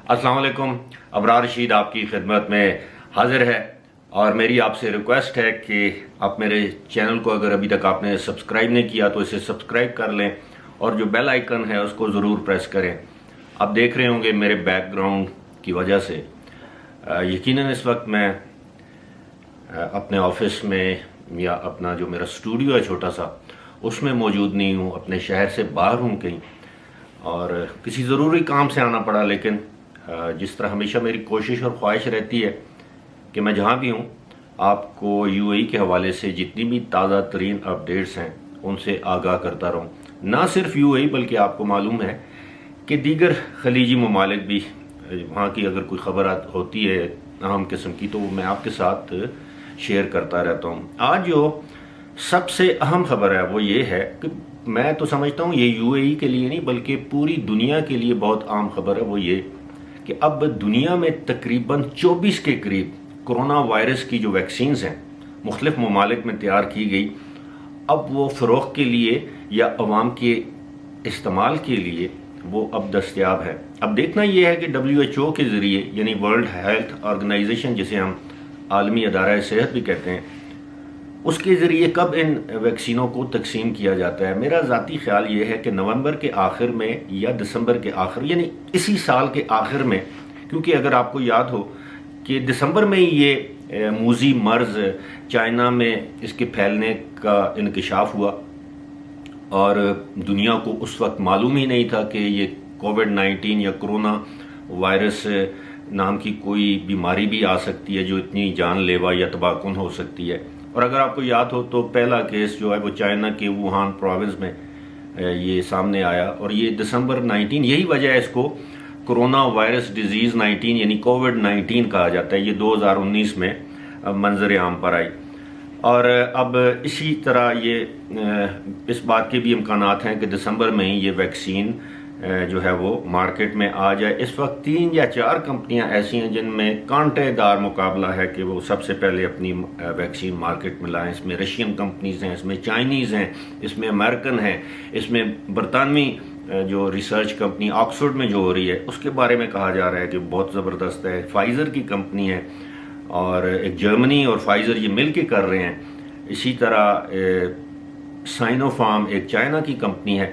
अस्सलाम वालेकुम। अबरार रशीद आपकी खिदमत में हाजिर है और मेरी आपसे रिक्वेस्ट है कि आप मेरे चैनल को अगर अभी तक आपने सब्सक्राइब नहीं किया तो इसे सब्सक्राइब कर लें और जो बेल आइकन है उसको ज़रूर प्रेस करें। आप देख रहे होंगे मेरे बैकग्राउंड की वजह से यकीनन इस वक्त मैं अपने ऑफिस में या अपना जो मेरा स्टूडियो है छोटा सा उसमें मौजूद नहीं हूँ, अपने शहर से बाहर हूँ कहीं और किसी ज़रूरी काम से आना पड़ा। लेकिन जिस तरह हमेशा मेरी कोशिश और ख्वाहिश रहती है कि मैं जहाँ भी हूँ आपको यूएई के हवाले से जितनी भी ताज़ा तरीन अपडेट्स हैं उनसे आगाह करता रहूँ। ना सिर्फ यूएई बल्कि आपको मालूम है कि दीगर खलीजी ममालिक भी वहाँ की अगर कोई ख़बर होती है अहम किस्म की तो मैं आपके साथ शेयर करता रहता हूँ। आज जो सबसे अहम खबर है वो ये है कि मैं तो समझता हूँ ये यूएई के लिए नहीं बल्कि पूरी दुनिया के लिए बहुत आम खबर है। वो ये कि अब दुनिया में तकरीबन 24 के करीब कोरोना वायरस की जो वैक्सीन्स हैं मुख्तलिफ ममालिक में तैयार की गई, अब वो फ़रोग़ के लिए या अवाम के इस्तेमाल के लिए वो अब दस्तयाब है। अब देखना ये है कि WHO के ज़रिए यानी वर्ल्ड हेल्थ ऑर्गेनाइजेशन जिसे हम आलमी अदारा सेहत भी कहते हैं, उसके ज़रिए कब इन वैक्सीनों को तकसीम किया जाता है। मेरा ज़ाती ख्याल ये है कि नवंबर के आखिर में या दिसंबर के आखिर यानी इसी साल के आखिर में, क्योंकि अगर आपको याद हो कि दिसंबर में ही ये मूजी मर्ज़ चाइना में इसके फैलने का इंकशाफ हुआ और दुनिया को उस वक्त मालूम ही नहीं था कि ये कोविड-19 या कोरोना वायरस नाम की कोई बीमारी भी आ सकती है जो इतनी जानलेवा या तबाहकुन हो सकती है। और अगर आपको याद हो तो पहला केस जो है वो चाइना के वुहान प्रोविंस में ये सामने आया और ये दिसंबर 19, यही वजह है इसको कोरोना वायरस डिजीज़ 19 यानी कोविड-19 कहा जाता है। ये 2019 में मंजर आम पर आई और अब इसी तरह ये इस बात के भी इम्कानात हैं कि दिसंबर में ही ये वैक्सीन जो है वो मार्केट में आ जाए। इस वक्त 3 या 4 कंपनियां ऐसी हैं जिनमें कांटेदार मुकाबला है कि वो सबसे पहले अपनी वैक्सीन मार्केट में लाएं। इसमें रशियन कंपनीज़ हैं, इसमें चाइनीज़ हैं, इसमें अमेरिकन हैं, इसमें बरतानवी जो रिसर्च कंपनी ऑक्सफोर्ड में जो हो रही है उसके बारे में कहा जा रहा है कि बहुत ज़बरदस्त है। फाइज़र की कंपनी है और एक जर्मनी और फाइज़र ये मिल के कर रहे हैं। इसी तरह साइनोफार्म एक चाइना की कंपनी है।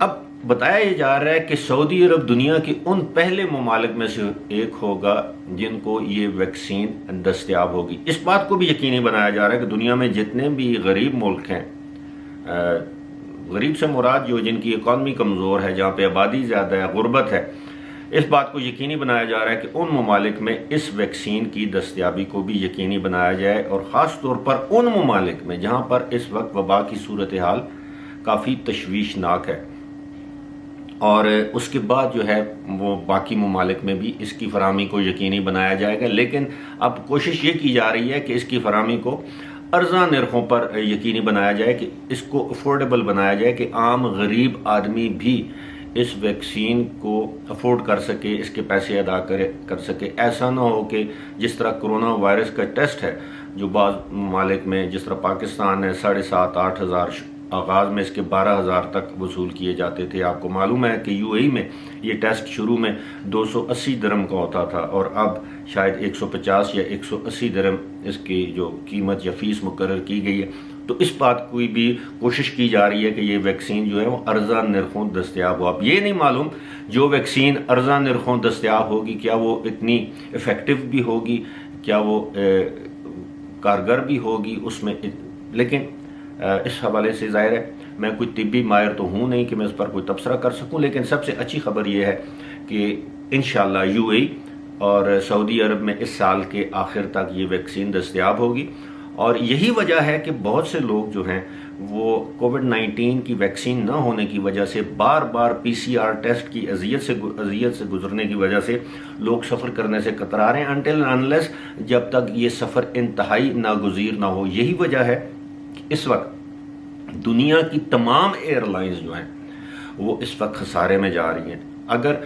अब बताया जा रहा है कि सऊदी अरब दुनिया के उन पहले ममालिक में से एक होगा जिनको ये वैक्सीन दस्तयाब होगी। इस बात को भी यकीनी बनाया जा रहा है कि दुनिया में जितने भी गरीब मुल्क हैं, गरीब से मुराद जो जिनकी इकॉनमी कमज़ोर है, जहाँ पे आबादी ज़्यादा है, गुर्बत है, इस बात को यकीनी बनाया जा रहा है कि उन ममालिक में इस वैक्सीन की दस्तयाबी को भी यकीनी बनाया जाए और ख़ास तौर पर उन ममालिक में जहाँ पर इस वक्त वबा की सूरत हाल काफ़ी तशवीशनाक है और उसके बाद जो है वो बाकी ममालिक में भी इसकी फराहमी को यकीनी बनाया जाएगा। लेकिन अब कोशिश ये की जा रही है कि इसकी फराहमी को अर्जा नरखों पर यकीनी बनाया जाए, कि इसको अफोर्डेबल बनाया जाए कि आम गरीब आदमी भी इस वैक्सीन को अफोर्ड कर सके, इसके पैसे अदा कर सके। ऐसा ना हो कि जिस तरह कोरोना वायरस का टेस्ट है जो बाज़ ममालिक में, जिस तरह पाकिस्तान है 7,500-8 हज़ार, आगाज़ में इसके 12,000 तक वसूल किए जाते थे। आपको मालूम है कि यूएई में ये टेस्ट शुरू में 280 दिरहम का होता था और अब शायद 150 या 180 दिरहम इसकी जो कीमत या फीस मुकर्रर की गई है। तो इस बात की भी कोशिश की जा रही है कि ये वैक्सीन जो है वो अर्जा नरखों दस्तयाब हो। अब ये नहीं मालूम जो वैक्सीन अर्जा नरखों दस्तयाब होगी क्या वो इतनी इफ़ेक्टिव भी होगी, क्या वो कारगर भी होगी उसमें। लेकिन इस हवाले से ज़ाहिर है मैं कोई तिब्बी माहिर तो हूँ नहीं कि मैं इस पर कोई तबसरा कर सकूँ। लेकिन सबसे अच्छी खबर यह है कि इंशाअल्लाह यूएई और सऊदी अरब में इस साल के आखिर तक ये वैक्सीन दस्तयाब होगी और यही वजह है कि बहुत से लोग जो हैं वो कोविड-19 की वैक्सीन न होने की वजह से बार बार PCR टेस्ट की अजियत से गुजरने की वजह से लोग सफ़र करने से कतरा रहे हैं अनटिल अनलेस जब तक ये सफ़र इंतहाई नागुज़ीर ना हो। यही वजह है कि इस वक्त दुनिया की तमाम एयरलाइंस जो हैं वो इस वक्त खसारे में जा रही हैं। अगर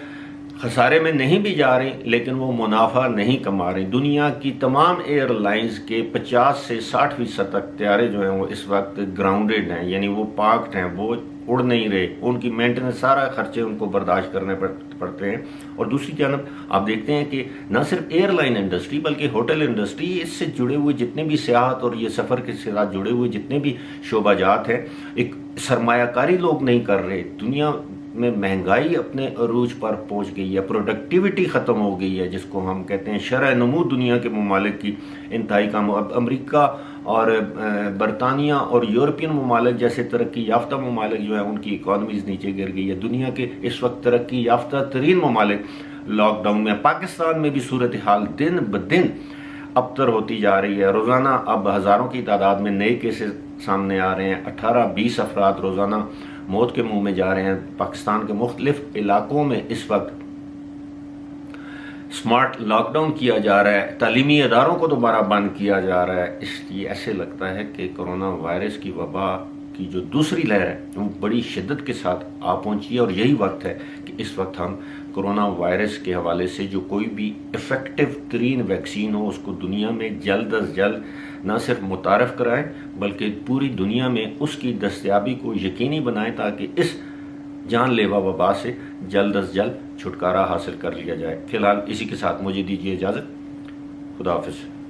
खसारे में नहीं भी जा रही लेकिन वो मुनाफा नहीं कमा रही। दुनिया की तमाम एयरलाइंस के 50 से 60% तक त्यारे जो हैं वो इस वक्त ग्राउंडेड हैं, यानी वो पार्क्ड हैं, वो اڑ نہیں رہے، ان کی مینٹیننس سارا خرچے ان کو برداشت کرنے پڑتے ہیں۔ اور دوسری جانب آپ دیکھتے ہیں کہ نہ صرف ایئر لائن انڈسٹری بلکہ ہوٹل انڈسٹری، اس سے جڑے ہوئے جتنے بھی سیاحت اور یہ سفر کے ساتھ جڑے ہوئے جتنے بھی شعبہ جات ہیں، ایک سرمایہ کاری لوگ نہیں کر رہے۔ دنیا میں مہنگائی اپنے عروج پر پہنچ گئی ہے، پروڈکٹیوٹی ختم ہو گئی ہے، جس کو ہم کہتے ہیں شرح نمو دنیا کے ممالک کی انتہائی کم۔ اب امریکہ اور برطانیہ اور یورپین ممالک جیسے ترقی یافتہ ممالک جو ہیں ان کی اکانومیز نیچے گر گئی ہے۔ دنیا کے اس وقت ترقی یافتہ ترین ممالک لاک ڈاؤن میں، پاکستان میں بھی صورتحال دن بدن ابتر ہوتی جا رہی ہے۔ روزانہ اب ہزاروں کی تعداد میں نئے کیسز سامنے آ رہے ہیں، 18-20 افراد روزانہ موت کے منہ میں جا رہے ہیں۔ پاکستان کے مختلف علاقوں میں اس وقت سمارٹ لاک ڈاؤن کیا جا رہا ہے، تعلیمی اداروں کو دوبارہ بند کیا جا رہا ہے۔ اس لیے ایسے لگتا ہے کہ کرونا وائرس کی وبا کی جو دوسری لہر ہے وہ بڑی شدت کے ساتھ آ پہنچی ہے، اور یہی وقت ہے کہ اس وقت ہم کرونا وائرس کے حوالے سے جو کوئی بھی افیکٹو ترین ویکسین ہو اس کو دنیا میں جلد از جلد نہ صرف متعارف کرائیں بلکہ پوری دنیا میں اس کی دستیابی کو یقینی بنائیں تاکہ اس جان لیوا وبا سے جلد از جلد چھٹکارا حاصل کر لیا جائے۔ فی الحال اسی کے ساتھ مجھے دیجیے اجازت۔ خدا حافظ۔